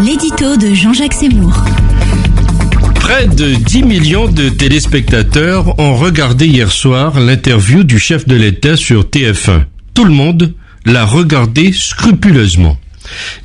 L'édito de Jean-Jacques Seymour. Près de 10 millions de téléspectateurs ont regardé hier soir l'interview du chef de l'État sur TF1. Tout le monde l'a regardé scrupuleusement.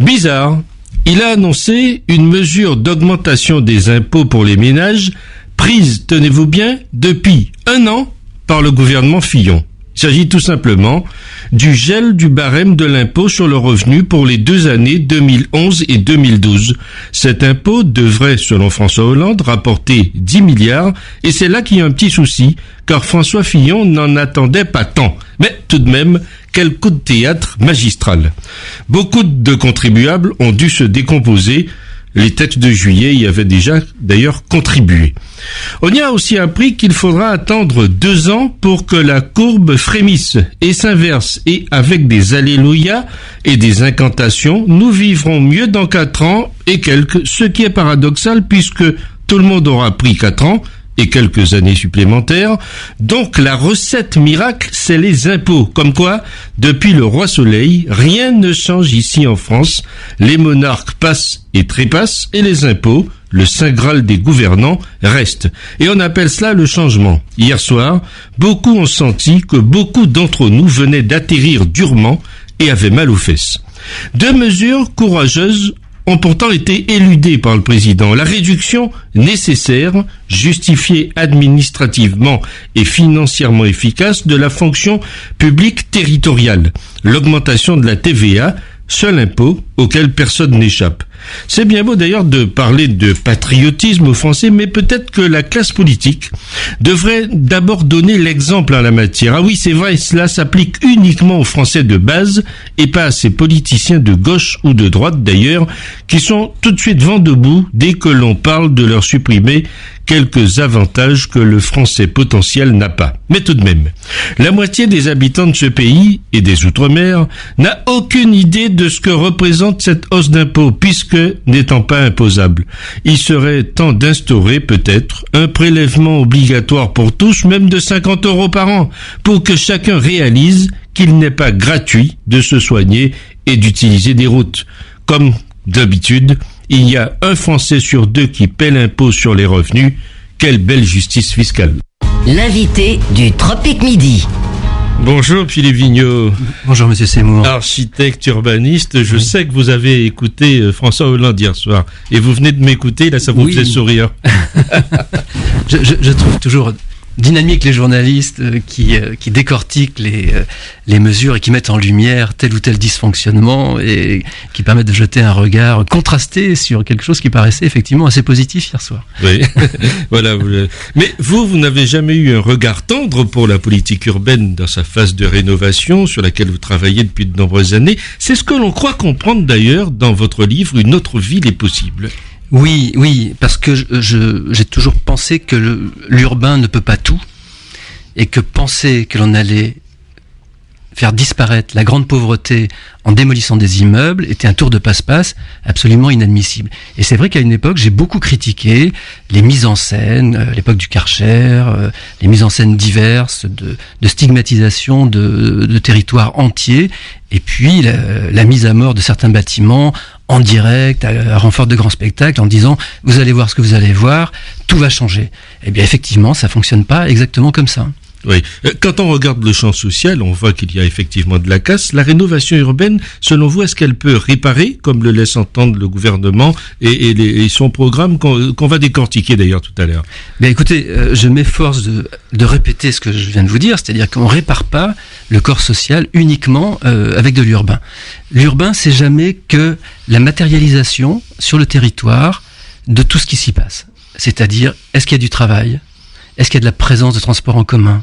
Bizarre, il a annoncé une mesure d'augmentation des impôts pour les ménages prise, tenez-vous bien, depuis 1 an par le gouvernement Fillon. Il s'agit tout simplement du gel du barème de l'impôt sur le revenu pour les 2 années 2011 et 2012. Cet impôt devrait, selon François Hollande, rapporter 10 milliards et c'est là qu'il y a un petit souci, car François Fillon n'en attendait pas tant. Mais tout de même, quel coup de théâtre magistral. Beaucoup de contribuables ont dû se décomposer. Les textes de juillet y avaient déjà d'ailleurs contribué. On y a aussi appris qu'il faudra attendre 2 ans pour que la courbe frémisse et s'inverse. Et avec des alléluia et des incantations, nous vivrons mieux dans 4 ans et quelques, ce qui est paradoxal puisque tout le monde aura pris 4 ans et quelques années supplémentaires. Donc la recette miracle, c'est les impôts. Comme quoi, depuis le roi Soleil, rien ne change ici en France. Les monarques passent et trépassent et les impôts, le saint graal des gouvernants, restent. Et on appelle cela le changement. Hier soir, beaucoup ont senti que beaucoup d'entre nous venaient d'atterrir durement et avaient mal aux fesses. 2 mesures courageuses ont pourtant été éludées par le président. La réduction nécessaire, justifiée administrativement et financièrement efficace de la fonction publique territoriale. L'augmentation de la TVA, seul impôt auquel personne n'échappe. C'est bien beau d'ailleurs de parler de patriotisme aux Français, mais peut-être que la classe politique devrait d'abord donner l'exemple en la matière. Ah oui, c'est vrai, cela s'applique uniquement aux Français de base et pas à ces politiciens de gauche ou de droite d'ailleurs, qui sont tout de suite vent debout dès que l'on parle de leur supprimer quelques avantages que le Français potentiel n'a pas. Mais tout de même, la moitié des habitants de ce pays et des Outre-mer n'a aucune idée de ce que représente cette hausse d'impôts, puisque n'étant pas imposable. Il serait temps d'instaurer peut-être un prélèvement obligatoire pour tous, même de 50 € par an, pour que chacun réalise qu'il n'est pas gratuit de se soigner et d'utiliser des routes. Comme d'habitude, il y a un Français sur 2 qui paie l'impôt sur les revenus. Quelle belle justice fiscale. L'invité du Tropique Midi. Bonjour Philippe Vigneault. Bonjour Monsieur Seymour. Architecte urbaniste, je sais que vous avez écouté François Hollande hier soir et vous venez de m'écouter, là ça vous faisait sourire. je trouve toujours dynamique les journalistes qui décortiquent les mesures et qui mettent en lumière tel ou tel dysfonctionnement et qui permettent de jeter un regard contrasté sur quelque chose qui paraissait effectivement assez positif hier soir. Oui, voilà. Mais vous n'avez jamais eu un regard tendre pour la politique urbaine dans sa phase de rénovation sur laquelle vous travaillez depuis de nombreuses années. C'est ce que l'on croit comprendre d'ailleurs dans votre livre « Une autre ville est possible ». Oui, parce que j'ai toujours pensé que l'urbain ne peut pas tout, et que penser que l'on allait faire disparaître la grande pauvreté en démolissant des immeubles était un tour de passe-passe absolument inadmissible. Et c'est vrai qu'à une époque, j'ai beaucoup critiqué les mises en scène, l'époque du Karcher, les mises en scène diverses, de stigmatisation de territoires entiers, et puis la mise à mort de certains bâtiments en direct, à renfort de grands spectacles, en disant « vous allez voir ce que vous allez voir, tout va changer ». Eh bien effectivement, ça fonctionne pas exactement comme ça. Oui. Quand on regarde le champ social, on voit qu'il y a effectivement de la casse. La rénovation urbaine, selon vous, est-ce qu'elle peut réparer, comme le laisse entendre le gouvernement et son programme qu'on va décortiquer d'ailleurs tout à l'heure? Bien écoutez, je m'efforce de répéter ce que je viens de vous dire, c'est-à-dire qu'on répare pas le corps social uniquement avec de l'urbain. L'urbain, c'est jamais que la matérialisation sur le territoire de tout ce qui s'y passe. C'est-à-dire, est-ce qu'il y a du travail ? Est-ce qu'il y a de la présence de transports en commun ?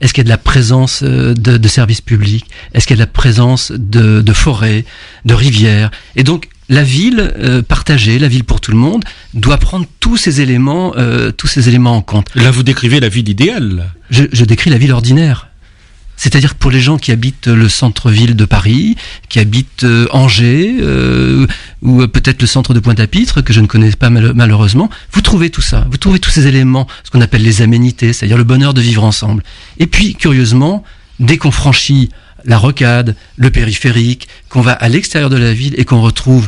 Est-ce qu'il y a de la présence de services publics ? Est-ce qu'il y a de la présence de forêts, de rivières ? Et donc, la ville partagée, la ville pour tout le monde, doit prendre tous ces éléments en compte. Là, vous décrivez la ville idéale. Je décris la ville ordinaire. C'est-à-dire pour les gens qui habitent le centre-ville de Paris, qui habitent Angers, ou peut-être le centre de Pointe-à-Pitre, que je ne connais pas malheureusement, vous trouvez tout ça, vous trouvez tous ces éléments, ce qu'on appelle les aménités, c'est-à-dire le bonheur de vivre ensemble. Et puis, curieusement, dès qu'on franchit la rocade, le périphérique, qu'on va à l'extérieur de la ville et qu'on retrouve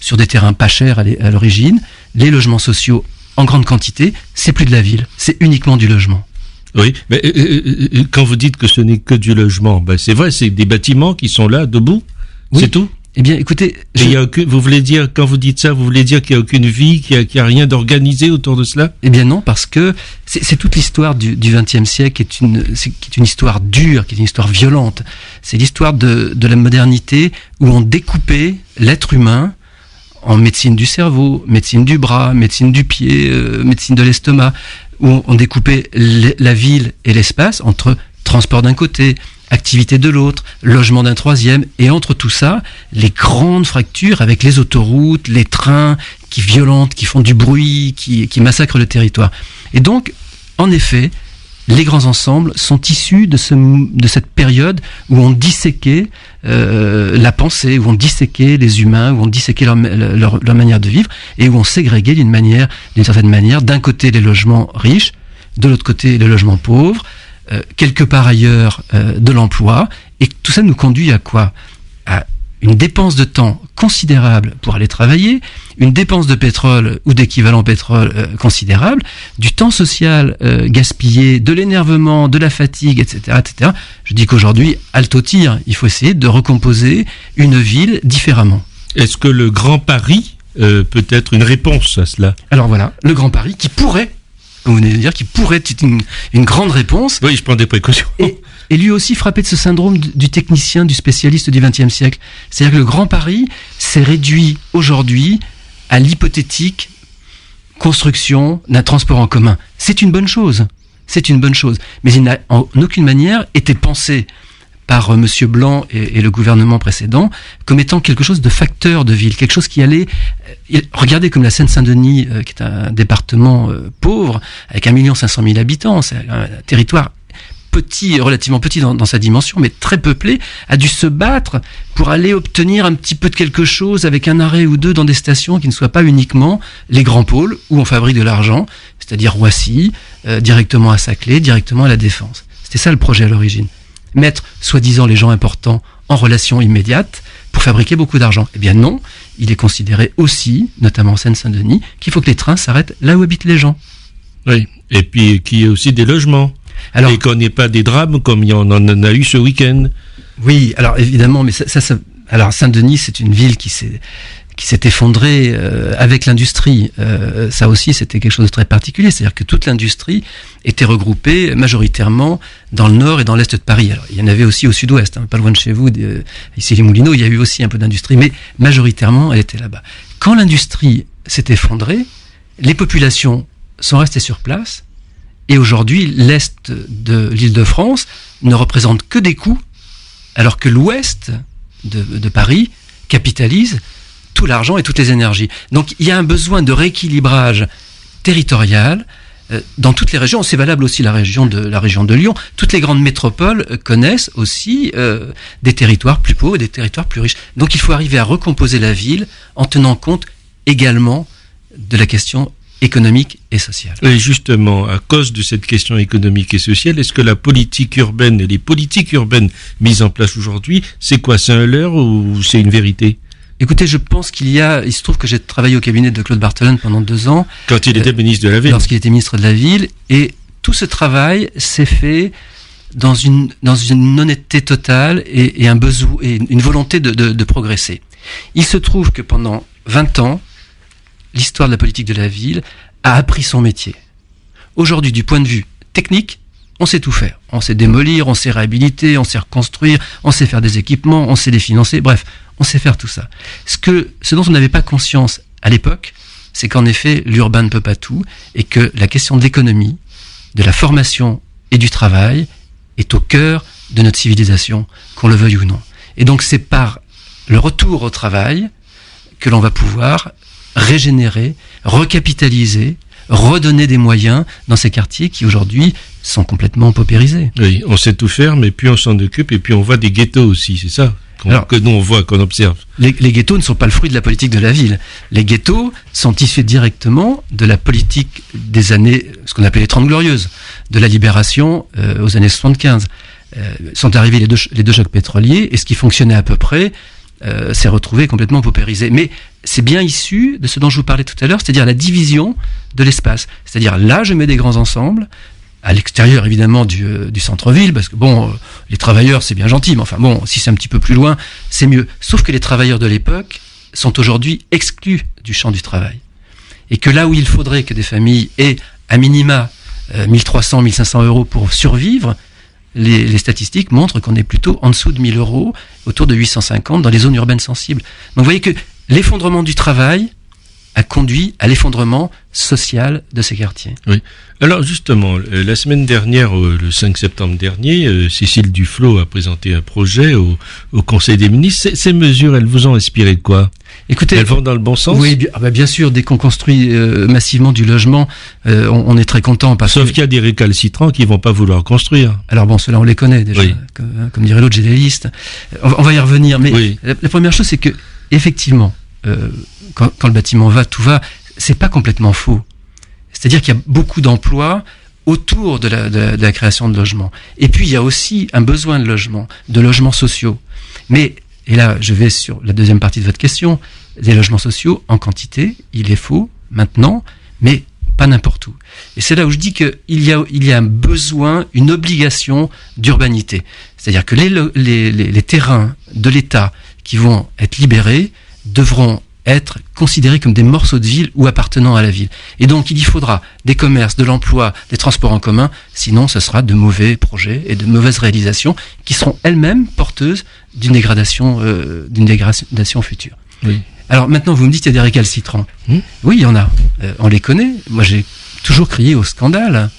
sur des terrains pas chers à l'origine, les logements sociaux en grande quantité, c'est plus de la ville, c'est uniquement du logement. Oui, mais quand vous dites que ce n'est que du logement, c'est vrai, c'est des bâtiments qui sont là, debout, oui. C'est tout. Eh bien, écoutez, vous voulez dire, quand vous dites ça, vous voulez dire qu'il n'y a aucune vie, qu'il n'y a rien d'organisé autour de cela? Eh bien non, parce que c'est toute l'histoire du XXe siècle qui est une histoire dure, qui est une histoire violente. C'est l'histoire de la modernité où on découpait l'être humain en médecine du cerveau, médecine du bras, médecine du pied, médecine de l'estomac, où on découpait la ville et l'espace entre transport d'un côté, activité de l'autre, logement d'un troisième, et entre tout ça, les grandes fractures avec les autoroutes, les trains qui violentent, qui font du bruit, qui massacrent le territoire. Et donc, en effet, les grands ensembles sont issus de cette période où on disséquait la pensée, où on disséquait les humains, où on disséquait leur manière de vivre, et où on ségréguait d'une certaine manière, d'un côté les logements riches, de l'autre côté les logements pauvres, quelque part ailleurs de l'emploi, et tout ça nous conduit à quoi? À une dépense de temps considérable pour aller travailler, une dépense de pétrole ou d'équivalent pétrole considérable, du temps social gaspillé, de l'énervement, de la fatigue, etc., etc. Je dis qu'aujourd'hui, halte au tir, il faut essayer de recomposer une ville différemment. Est-ce que le Grand Paris peut être une réponse à cela? Alors voilà, le Grand Paris qui pourrait, vous venez de dire, qui pourrait être une grande réponse. Oui, je prends des précautions. Et lui aussi frappé de ce syndrome du technicien, du spécialiste du XXe siècle. C'est-à-dire que le Grand Paris s'est réduit aujourd'hui à l'hypothétique construction d'un transport en commun. C'est une bonne chose. C'est une bonne chose. Mais il n'a en aucune manière été pensé par Monsieur Blanc et le gouvernement précédent comme étant quelque chose de facteur de ville, quelque chose qui allait... Regardez comme la Seine-Saint-Denis, qui est un département pauvre, avec 1 500 000 habitants, c'est un territoire petit, relativement petit dans sa dimension, mais très peuplé, a dû se battre pour aller obtenir un petit peu de quelque chose avec un arrêt ou deux dans des stations qui ne soient pas uniquement les grands pôles où on fabrique de l'argent, c'est-à-dire Roissy, directement à Saclay, directement à la Défense. C'était ça le projet à l'origine. Mettre, soi-disant, les gens importants en relation immédiate pour fabriquer beaucoup d'argent. Eh bien non, il est considéré aussi, notamment en Seine-Saint-Denis, qu'il faut que les trains s'arrêtent là où habitent les gens. Oui, et puis qu'il y ait aussi des logements. Alors, et qu'on n'ait pas des drames comme on en a eu ce week-end. Oui, alors évidemment, mais alors Saint-Denis, c'est une ville qui s'est effondrée avec l'industrie. Ça aussi, c'était quelque chose de très particulier. C'est-à-dire que toute l'industrie était regroupée majoritairement dans le nord et dans l'est de Paris. Alors, il y en avait aussi au sud-ouest, pas loin de chez vous, ici les Moulineaux, il y a eu aussi un peu d'industrie, mais majoritairement, elle était là-bas. Quand l'industrie s'est effondrée, les populations sont restées sur place. Et aujourd'hui, l'Est de l'Île-de-France ne représente que des coûts, alors que l'Ouest de Paris capitalise tout l'argent et toutes les énergies. Donc il y a un besoin de rééquilibrage territorial dans toutes les régions. C'est valable aussi la région de Lyon. Toutes les grandes métropoles connaissent aussi des territoires plus pauvres et des territoires plus riches. Donc il faut arriver à recomposer la ville en tenant compte également de la question économique et sociale. Et justement, à cause de cette question économique et sociale, est-ce que la politique urbaine et les politiques urbaines mises en place aujourd'hui, c'est quoi? C'est un leurre ou c'est une vérité? Écoutez, je pense il se trouve que j'ai travaillé au cabinet de Claude Barthelone pendant 2 ans. Quand il était ministre de la Ville. Lorsqu'il était ministre de la Ville. Et tout ce travail s'est fait dans une honnêteté totale et un besoin, et une volonté de progresser. Il se trouve que pendant 20 ans, l'histoire de la politique de la ville a appris son métier. Aujourd'hui, du point de vue technique, on sait tout faire. On sait démolir, on sait réhabiliter, on sait reconstruire, on sait faire des équipements, on sait les financer, bref, on sait faire tout ça. Ce dont on n'avait pas conscience à l'époque, c'est qu'en effet, l'urbain ne peut pas tout, et que la question de l'économie, de la formation et du travail est au cœur de notre civilisation, qu'on le veuille ou non. Et donc c'est par le retour au travail que l'on va pouvoir régénérer, recapitaliser, redonner des moyens dans ces quartiers qui aujourd'hui sont complètement paupérisés. Oui, on sait tout faire, mais puis on s'en occupe et puis on voit des ghettos aussi, c'est ça que nous on voit, qu'on observe. Les ghettos ne sont pas le fruit de la politique de la ville. Les ghettos sont issus directement de la politique des années, ce qu'on appelait les 30 glorieuses, de la libération aux années 75. Sont arrivés les deux chocs pétroliers et ce qui fonctionnait à peu près s'est retrouvé complètement paupérisé. Mais c'est bien issu de ce dont je vous parlais tout à l'heure, c'est-à-dire la division de l'espace. C'est-à-dire là, je mets des grands ensembles, à l'extérieur évidemment du centre-ville, parce que les travailleurs c'est bien gentil, mais enfin si c'est un petit peu plus loin, c'est mieux. Sauf que les travailleurs de l'époque sont aujourd'hui exclus du champ du travail. Et que là où il faudrait que des familles aient à minima 1300, 1500 euros pour survivre, les statistiques montrent qu'on est plutôt en dessous de 1000 euros, autour de 850 dans les zones urbaines sensibles. Donc vous voyez que l'effondrement du travail a conduit à l'effondrement social de ces quartiers. Oui. Alors justement, la semaine dernière, le 5 septembre dernier, Cécile Duflot a présenté un projet au Conseil des ministres. Ces mesures, elles vous ont inspiré de quoi ? Écoutez, elles vont dans le bon sens ? Oui, bien sûr, dès qu'on construit massivement du logement, on est très content. Sauf qu'il y a des récalcitrants qui vont pas vouloir construire. Alors ceux-là on les connaît déjà, oui. Comme dirait l'autre, j'ai des listes. On va y revenir, mais oui. La première chose c'est que, effectivement, quand le bâtiment va, tout va, c'est pas complètement faux. C'est-à-dire qu'il y a beaucoup d'emplois autour de la création de logements. Et puis il y a aussi un besoin de logements sociaux. Mais, et là je vais sur la deuxième partie de votre question, des logements sociaux en quantité, il est faux maintenant, mais pas n'importe où. Et c'est là où je dis qu'il y a un besoin, une obligation d'urbanité. C'est-à-dire que les terrains de l'État qui vont être libérés devront être considérés comme des morceaux de ville ou appartenant à la ville. Et donc, il y faudra des commerces, de l'emploi, des transports en commun, sinon ce sera de mauvais projets et de mauvaises réalisations qui seront elles-mêmes porteuses d'une dégradation future. Oui. Alors maintenant, vous me dites qu'il y a des récalcitrants. Oui, il y en a. On les connaît. Moi, j'ai toujours crié au scandale.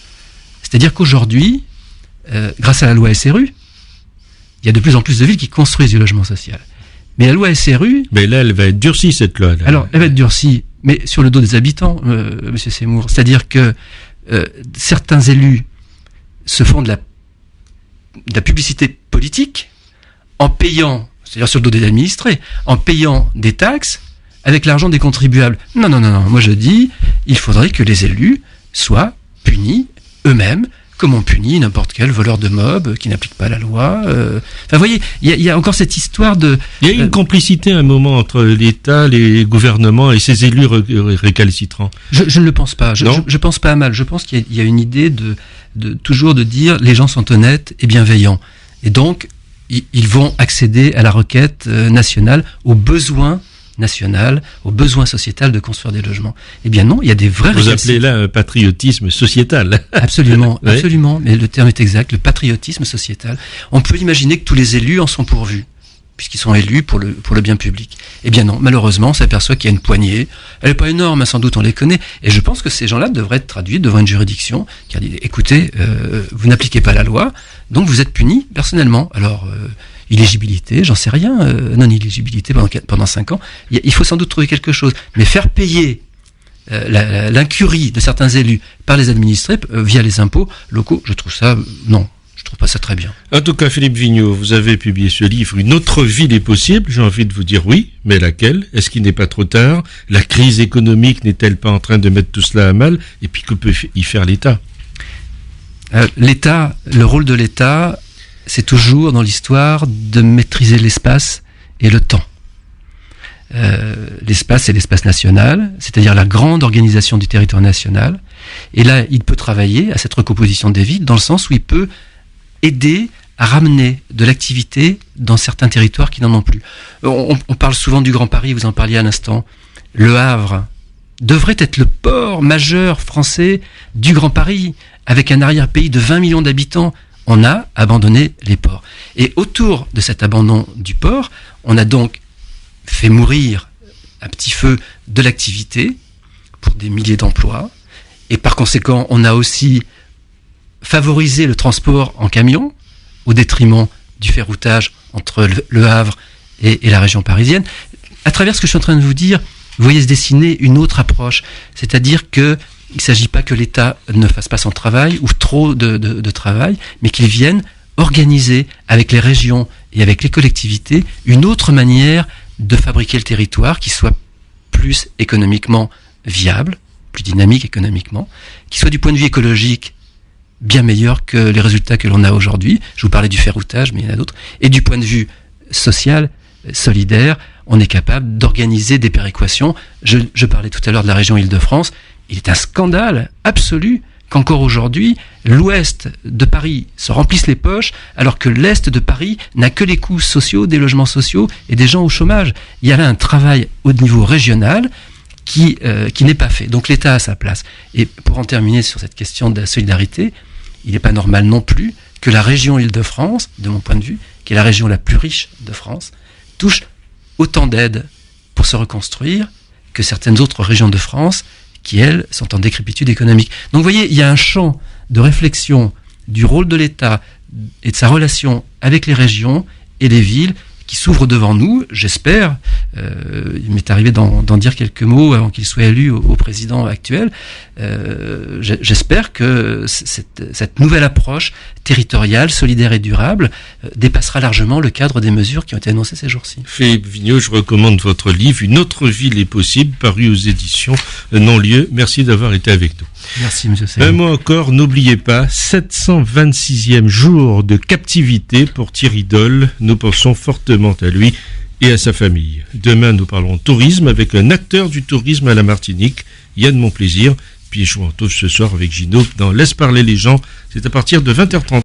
C'est-à-dire qu'aujourd'hui, grâce à la loi SRU, il y a de plus en plus de villes qui construisent du logement social. Mais la loi SRU... Mais là, elle va être durcie, cette loi. Alors, elle va être durcie, mais sur le dos des habitants, Monsieur Seymour. C'est-à-dire que certains élus se font de la publicité politique en payant, c'est-à-dire sur le dos des administrés, en payant des taxes avec l'argent des contribuables. Non. Moi, je dis, il faudrait que les élus soient punis eux-mêmes, comme on punit n'importe quel voleur de mob qui n'applique pas la loi. Enfin, vous voyez, il y a encore cette histoire de... Il y a une complicité à un moment entre l'État, les gouvernements et ces élus récalcitrants. Je ne le pense pas. Je pense pas à mal. Je pense qu'il y a une idée toujours de dire les gens sont honnêtes et bienveillants. Et donc, ils vont accéder à la requête nationale, aux besoins national, au besoin sociétal de construire des logements. Eh bien non, il y a des vrais... Vous appelez là un patriotisme sociétal. Absolument, ouais. Absolument, mais le terme est exact, le patriotisme sociétal. On peut imaginer que tous les élus en sont pourvus, puisqu'ils sont élus pour le bien public. Eh bien non, malheureusement, on s'aperçoit qu'il y a une poignée. Elle n'est pas énorme, sans doute, on les connaît, et je pense que ces gens-là devraient être traduits devant une juridiction qui a dit, écoutez, vous n'appliquez pas la loi, donc vous êtes punis personnellement. Alors... illégibilité, j'en sais rien, non-illégibilité pendant 5 ans. Il faut sans doute trouver quelque chose. Mais faire payer l'incurie de certains élus par les administrés via les impôts locaux, je trouve pas ça très bien. En tout cas, Philippe Vigneault, vous avez publié ce livre, Une autre ville est possible. J'ai envie de vous dire oui, mais laquelle ? Est-ce qu'il n'est pas trop tard ? La crise économique n'est-elle pas en train de mettre tout cela à mal ? Et puis, que peut y faire l'État ? L'État, le rôle de l'État... c'est toujours dans l'histoire de maîtriser l'espace et le temps. L'espace, c'est l'espace national, c'est-à-dire la grande organisation du territoire national. Et là, il peut travailler à cette recomposition des villes dans le sens où il peut aider à ramener de l'activité dans certains territoires qui n'en ont plus. On parle souvent du Grand Paris, vous en parliez à l'instant. Le Havre devrait être le port majeur français du Grand Paris, avec un arrière-pays de 20 millions d'habitants. On a abandonné les ports. Et autour de cet abandon du port, on a donc fait mourir à petit feu de l'activité pour des milliers d'emplois. Et par conséquent, on a aussi favorisé le transport en camion au détriment du ferroutage entre le Havre et la région parisienne. À travers ce que je suis en train de vous dire, vous voyez se dessiner une autre approche. C'est-à-dire que il ne s'agit pas que l'État ne fasse pas son travail ou trop de travail, mais qu'il vienne organiser avec les régions et avec les collectivités une autre manière de fabriquer le territoire qui soit plus économiquement viable, plus dynamique économiquement, qui soit du point de vue écologique bien meilleur que les résultats que l'on a aujourd'hui. Je vous parlais du ferroutage, mais il y en a d'autres. Et du point de vue social, solidaire, on est capable d'organiser des péréquations. Je parlais tout à l'heure de la région Île-de-France. Il est un scandale absolu qu'encore aujourd'hui, l'ouest de Paris se remplisse les poches, alors que l'est de Paris n'a que les coûts sociaux, des logements sociaux et des gens au chômage. Il y a là un travail au niveau régional qui n'est pas fait. Donc l'État a sa place. Et pour en terminer sur cette question de la solidarité, il n'est pas normal non plus que la région Île-de-France, de mon point de vue, qui est la région la plus riche de France, touche autant d'aides pour se reconstruire que certaines autres régions de France qui, elles, sont en décrépitude économique. Donc vous voyez, il y a un champ de réflexion du rôle de l'État et de sa relation avec les régions et les villes qui s'ouvre devant nous, j'espère. Il m'est arrivé d'en dire quelques mots avant qu'il soit élu au président actuel. J'espère que cette nouvelle approche territoriale, solidaire et durable dépassera largement le cadre des mesures qui ont été annoncées ces jours-ci. Philippe Vigneault, je recommande votre livre « Une autre ville est possible », paru aux éditions Non-Lieu. Merci d'avoir été avec nous. Merci, monsieur Seymour. Un mot encore, n'oubliez pas, 726e jour de captivité pour Thierry Doll. Nous pensons fortement à lui et à sa famille. Demain, nous parlons tourisme avec un acteur du tourisme à la Martinique, Yann Monplaisir. Puis je vous retrouve ce soir avec Gino dans Laisse parler les gens. C'est à partir de 20h30.